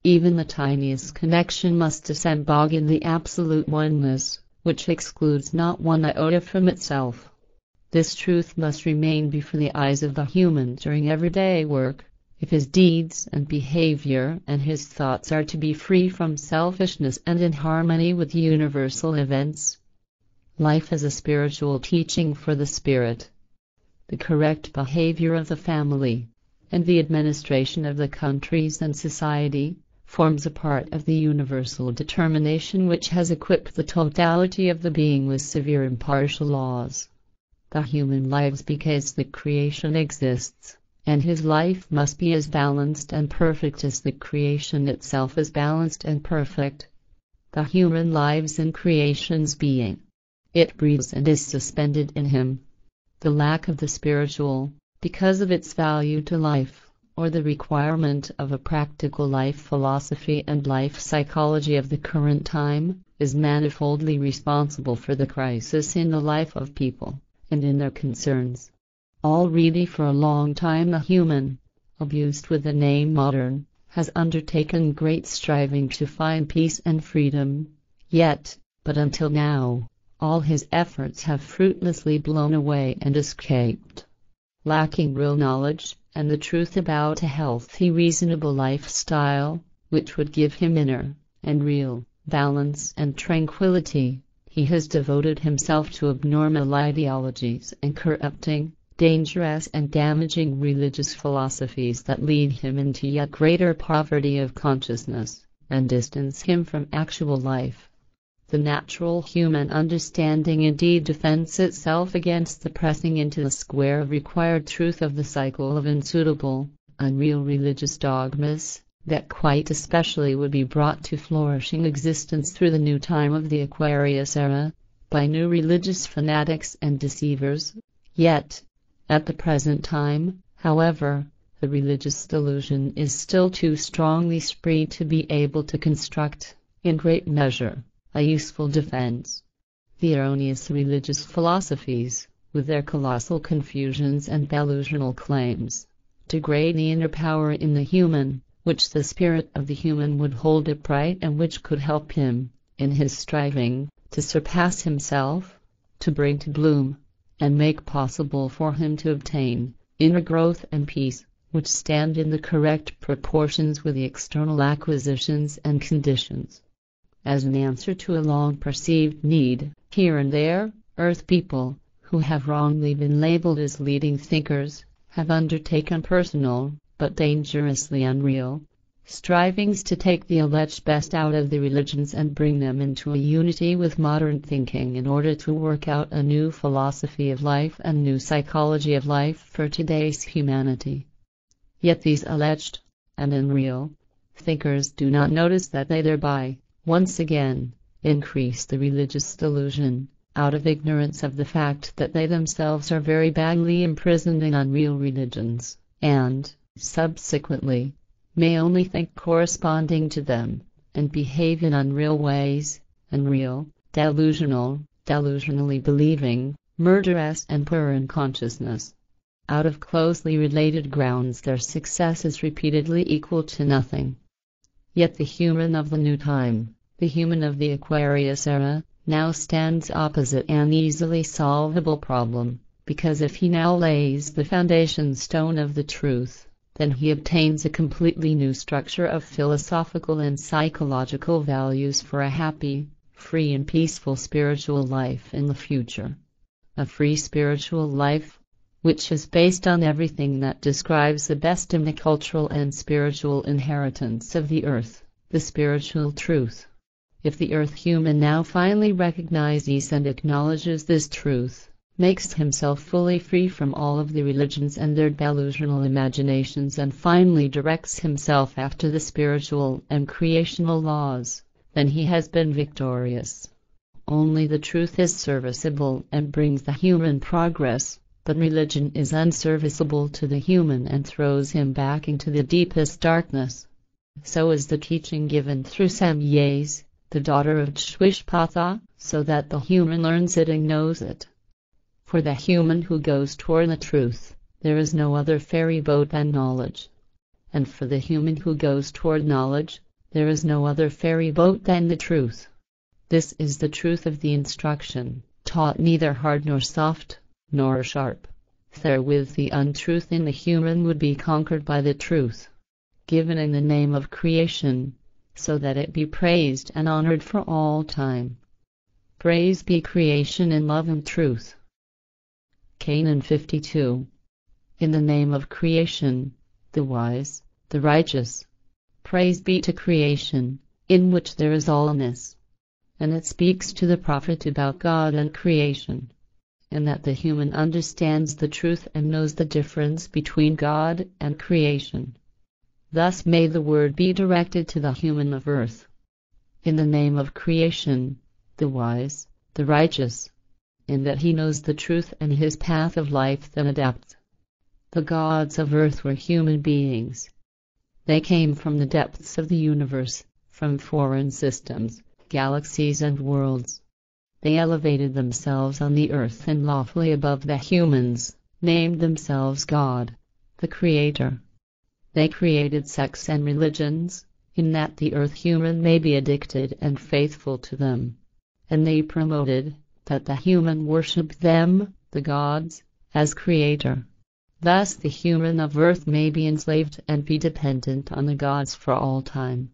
Even the tiniest connection must disembowel in the absolute oneness, which excludes not one iota from itself. This truth must remain before the eyes of the human during everyday work, if his deeds and behavior and his thoughts are to be free from selfishness and in harmony with universal events. Life is a spiritual teaching for the spirit. The correct behavior of the family, and the administration of the countries and society, forms a part of the universal determination which has equipped the totality of the being with severe impartial laws. The human lives because the creation exists, and his life must be as balanced and perfect as the creation itself is balanced and perfect. The human lives in creation's being. It breathes and is suspended in him. The lack of the spiritual, because of its value to life, or the requirement of a practical life philosophy and life psychology of the current time, is manifoldly responsible for the crisis in the life of people, and in their concerns. Already for a long time the human, abused with the name modern, has undertaken great striving to find peace and freedom, yet, but until now, all his efforts have fruitlessly blown away and escaped. Lacking real knowledge, and the truth about a healthy reasonable lifestyle, which would give him inner, and real, balance and tranquility, he has devoted himself to abnormal ideologies and corrupting, dangerous and damaging religious philosophies that lead him into yet greater poverty of consciousness, and distance him from actual life. The natural human understanding indeed defends itself against the pressing into the square of required truth of the cycle of unsuitable, unreal religious dogmas, that quite especially would be brought to flourishing existence through the new time of the Aquarius era, by new religious fanatics and deceivers. Yet, at the present time, however, the religious delusion is still too strongly spread to be able to construct, in great measure, a useful defense. The erroneous religious philosophies, with their colossal confusions and delusional claims, degrade the inner power in the human, which the spirit of the human would hold upright and which could help him, in his striving, to surpass himself, to bring to bloom, and make possible for him to obtain, inner growth and peace, which stand in the correct proportions with the external acquisitions and conditions. As an answer to a long-perceived need, here and there, earth people, who have wrongly been labeled as leading thinkers, have undertaken personal, but dangerously unreal, strivings to take the alleged best out of the religions and bring them into a unity with modern thinking in order to work out a new philosophy of life and new psychology of life for today's humanity. Yet these alleged, and unreal, thinkers do not notice that they thereby, once again, increase the religious delusion, out of ignorance of the fact that they themselves are very badly imprisoned in unreal religions, and, subsequently, may only think corresponding to them, and behave in unreal ways, unreal, delusional, delusionally believing, murderous and poor in consciousness. Out of closely related grounds their success is repeatedly equal to nothing. Yet the human of the new time, the human of the Aquarius era, now stands opposite an easily solvable problem, because if he now lays the foundation stone of the truth, then he obtains a completely new structure of philosophical and psychological values for a happy, free and peaceful spiritual life in the future. A free spiritual life, which is based on everything that describes the best in the cultural and spiritual inheritance of the earth, the spiritual truth. If the earth human now finally recognizes and acknowledges this truth, makes himself fully free from all of the religions and their delusional imaginations and finally directs himself after the spiritual and creational laws, then he has been victorious. Only the truth is serviceable and brings the human progress, but religion is unserviceable to the human and throws him back into the deepest darkness. So is the teaching given through Samyes, the daughter of Shwishpatha, so that the human learns it and knows it. For the human who goes toward the truth, there is no other ferry boat than knowledge. And for the human who goes toward knowledge, There is no other ferry boat than the truth. This is the truth of the instruction, taught neither hard nor soft, nor sharp. Therewith the untruth in the human would be conquered by the truth, given in the name of creation, so that it be praised and honored for all time. Praise be creation in love and truth. Kanon 52. In the name of creation, the wise, the righteous. Praise be to creation, in which there is allness. And it speaks to the prophet about God and creation, and that the human understands the truth and knows the difference between God and creation. Thus may the word be directed to the human of earth. In the name of creation, the wise, the righteous, in that he knows the truth and his path of life then adapts. The gods of earth were human beings. They came from the depths of the universe, from foreign systems, galaxies and worlds. They elevated themselves on the earth and lawfully above the humans, named themselves God, the Creator. They created sects and religions, in that the earth human may be addicted and faithful to them. And they promoted that the human worship them, the gods, as Creator. Thus the human of earth may be enslaved and be dependent on the gods for all time.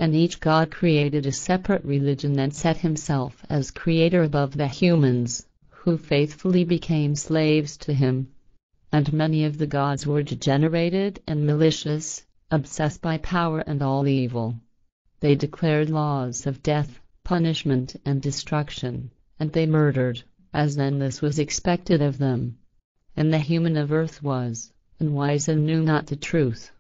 And each god created a separate religion and set himself as creator above the humans, who faithfully became slaves to him. And many of the gods were degenerated and malicious, obsessed by power and all evil. They declared laws of death, punishment and destruction, and they murdered, as then this was expected of them. And the human of earth was unwise and knew not the truth.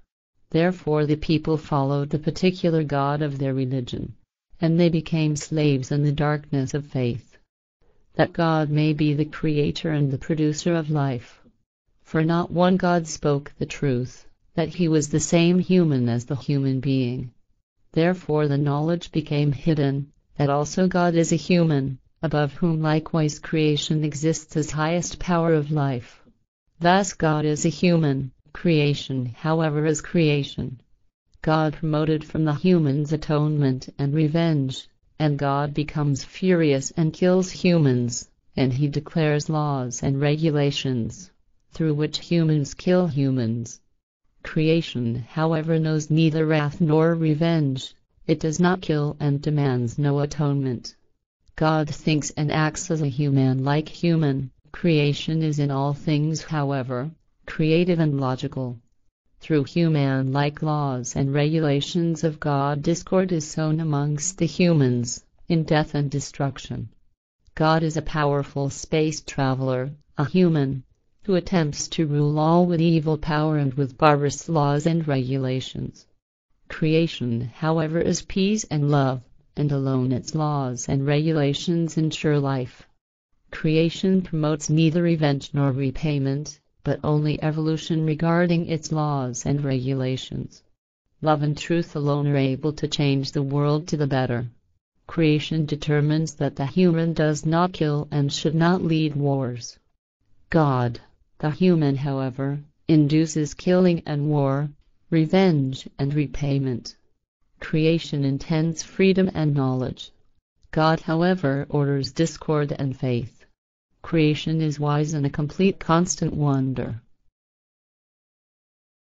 Therefore the people followed the particular god of their religion, and they became slaves in the darkness of faith. That God may be the creator and the producer of life. For not one God spoke the truth, that he was the same human as the human being. Therefore the knowledge became hidden, that also God is a human, above whom likewise creation exists as highest power of life. Thus God is a human, creation however is creation. God promoted from the humans atonement and revenge, and God becomes furious and kills humans, and he declares laws and regulations, through which humans kill humans. Creation however knows neither wrath nor revenge, it does not kill and demands no atonement. God thinks and acts as a human like human. Creation is in all things however creative and logical. Through human-like laws and regulations of God, discord is sown amongst the humans, in death and destruction. God is a powerful space traveler, a human, who attempts to rule all with evil power and with barbarous laws and regulations. Creation, however, is peace and love, and alone its laws and regulations ensure life. Creation promotes neither revenge nor repayment, but only evolution regarding its laws and regulations. Love and truth alone are able to change the world to the better. Creation determines that the human does not kill and should not lead wars. God, the human, however, induces killing and war, revenge and repayment. Creation intends freedom and knowledge. God, however, orders discord and faith. Creation is wise and a complete constant wonder.